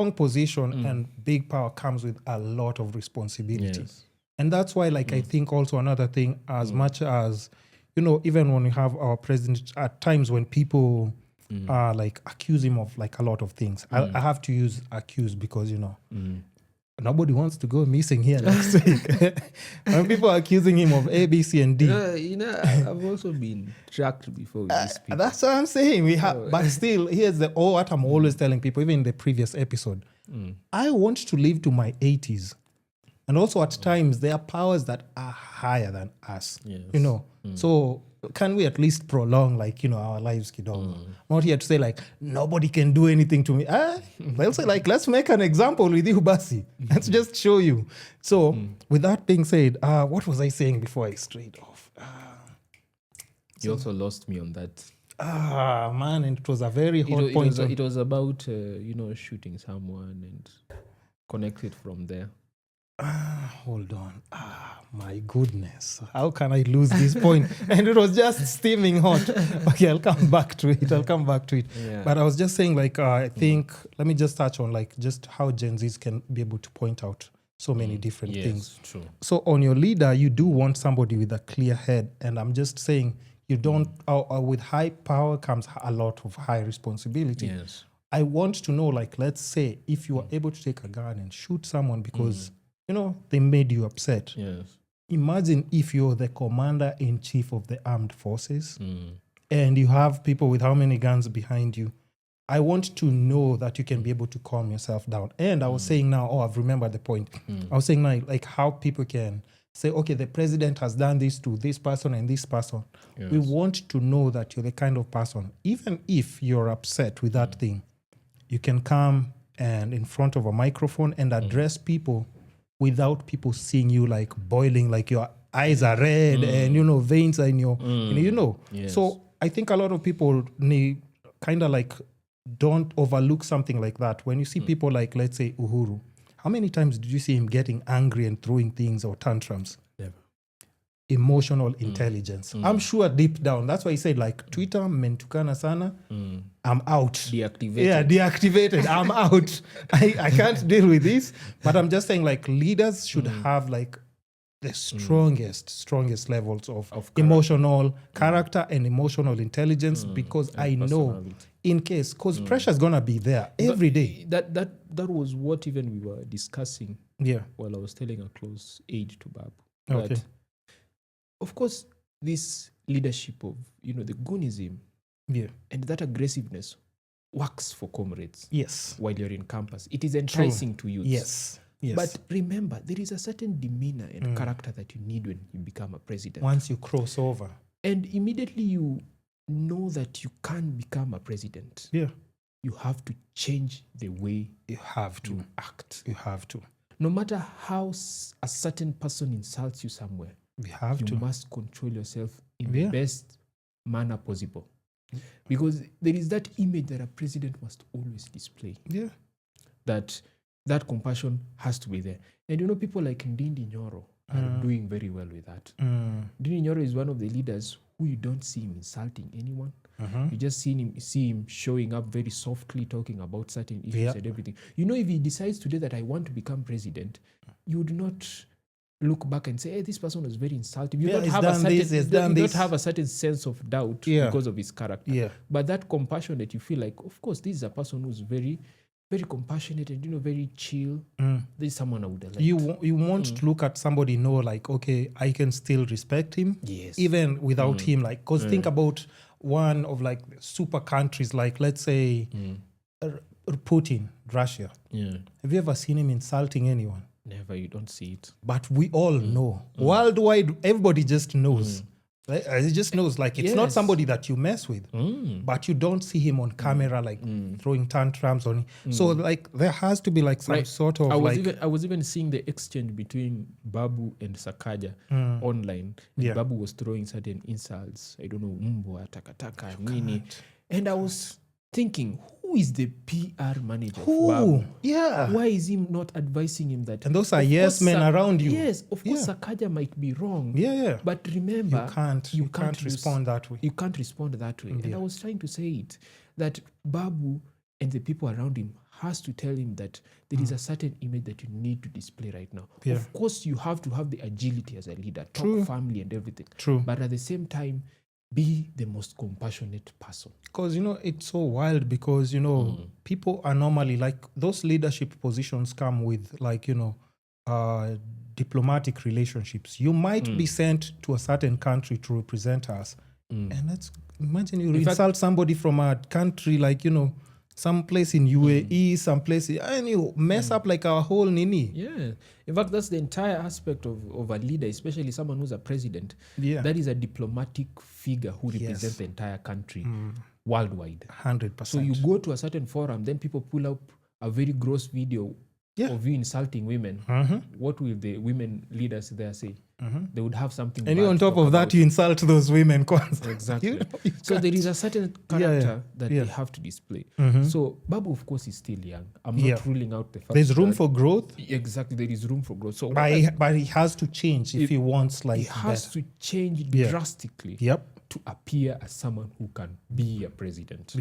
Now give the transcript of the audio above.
strong position and big power comes with a lot of responsibility. Yes. And that's why, like, I think also another thing, as much as, you know, even when we have our president, at times when people like accuse him of like a lot of things, I have to use accuse because, you know, nobody wants to go missing here next week. When people are accusing him of A, B, C, and D. You know, I've also been tracked before with these people. That's what I'm saying. We have, but still, here's what I'm always telling people, even in the previous episode. I want to live to my 80s. And also at times, there are powers that are higher than us, you know. So can we at least prolong, like, you know, our lives, kidogo? Not here to say, like, nobody can do anything to me. They'll say, like, let's make an example with you, Basi. Let's just show you. So with that being said, what was I saying before I strayed off? You also lost me on that. Man, and it was a very hot point. It was about, you know, shooting someone and connect it from there. Hold on. My goodness. How can I lose this point? And it was just steaming hot. Okay, I'll come back to it. Yeah. But I was just saying, like, I think, let me just touch on, like, just how Gen Zs can be able to point out so many different things. True. So on your leader, you do want somebody with a clear head. And I'm just saying, you don't, with high power comes a lot of high responsibility. Yes. I want to know, like, let's say if you are able to take a gun and shoot someone because, you know, they made you upset. Yes. Imagine if you're the commander-in-chief of the armed forces and you have people with how many guns behind you. I want to know that you can be able to calm yourself down. And I was saying now, I've remembered the point. I was saying now, like, how people can say, okay, the president has done this to this person and this person. Yes. We want to know that you're the kind of person, even if you're upset with that thing, you can come and in front of a microphone and address people without people seeing you like boiling, like your eyes are red and, you know, veins are in your, you know. Yes. So I think a lot of people need kind of like don't overlook something like that. When you see people like, let's say, Uhuru, how many times did you see him getting angry and throwing things or tantrums? Never. Emotional intelligence. I'm sure deep down, that's why he said, like, Twitter, mentukana sana, I'm out. Deactivated. Yeah, deactivated. I'm out. I can't deal with this. But I'm just saying, like, leaders should have, like, the strongest levels of emotional character and emotional intelligence because and I know personality. in case, because pressure is going to be there every day. That was what even we were discussing while I was telling a close aide to Babu. Okay. That, of course, this leadership of, you know, the goonism and that aggressiveness works for comrades. Yes. While you're in campus. It is enticing to youths. Yes. But remember, there is a certain demeanor and character that you need when you become a president. Once you cross over. And immediately you know that you can't become a president. Yeah. You have to change the way you have to act. You have to. No matter how a certain person insults you somewhere, you must control yourself in the best manner possible. Because there is that image that a president must always display. Yeah. That compassion has to be there. And you know, people like Ndindi Nyoro are doing very well with that. Ndindi Nyoro is one of the leaders who you don't see him insulting anyone. You just see him showing up very softly, talking about certain issues and everything. You know, if he decides today that I want to become president, you would not look back and say, hey, this person was very insulting. You don't have a certain sense of doubt because of his character. Yeah. But that compassion that you feel like, of course, this is a person who's very, very compassionate and, you know, very chill. This is someone I would like. You want to look at somebody, know, like, okay, I can still respect him. Yes. Even without him, like, because think about one of, like, super countries, like, let's say, Putin, Russia. Yeah. Have you ever seen him insulting anyone? Never, you don't see it. But we all know. Worldwide, everybody just knows. It just knows, like, it's not somebody that you mess with, but you don't see him on camera, like, throwing tantrums on. So, like, there has to be, like, some sort of, I was even seeing the exchange between Babu and Sakaja online. And Babu was throwing certain insults. I don't know, mbwa, takataka, nini. And I was thinking, who is the PR manager of Babu? Yeah. Why is he not advising him that? And those are yes men around you. Yes, of course, Sakaja might be wrong. Yeah. But remember, you can't respond that way. You can't respond that way. And I was trying to say it, that Babu and the people around him has to tell him that there is a certain image that you need to display right now. Yeah. Of course, you have to have the agility as a leader, talk True. family and everything. True. But at the same time, be the most compassionate person. Because, it's so wild because, people are normally like those leadership positions come with like, diplomatic relationships. You might be sent to a certain country to represent us. And let's imagine you insult somebody from a country like, some place in UAE, some place, and you mess up like our whole nini. Yeah. In fact, that's the entire aspect of a leader, especially someone who's a president. Yeah. That is a diplomatic figure who represents the entire country worldwide. 100%. So you go to a certain forum, then people pull up a very gross video of you insulting women. What will the women leaders there say? They would have something. And you on top of that, you insult those women. Exactly. So there is a certain character that they have to display. So Babu, of course, is still young. I'm not ruling out the fact there's room for growth. Exactly, there is room for growth. So but he has to change if he wants like. He has to change drastically to appear as someone who can be a president.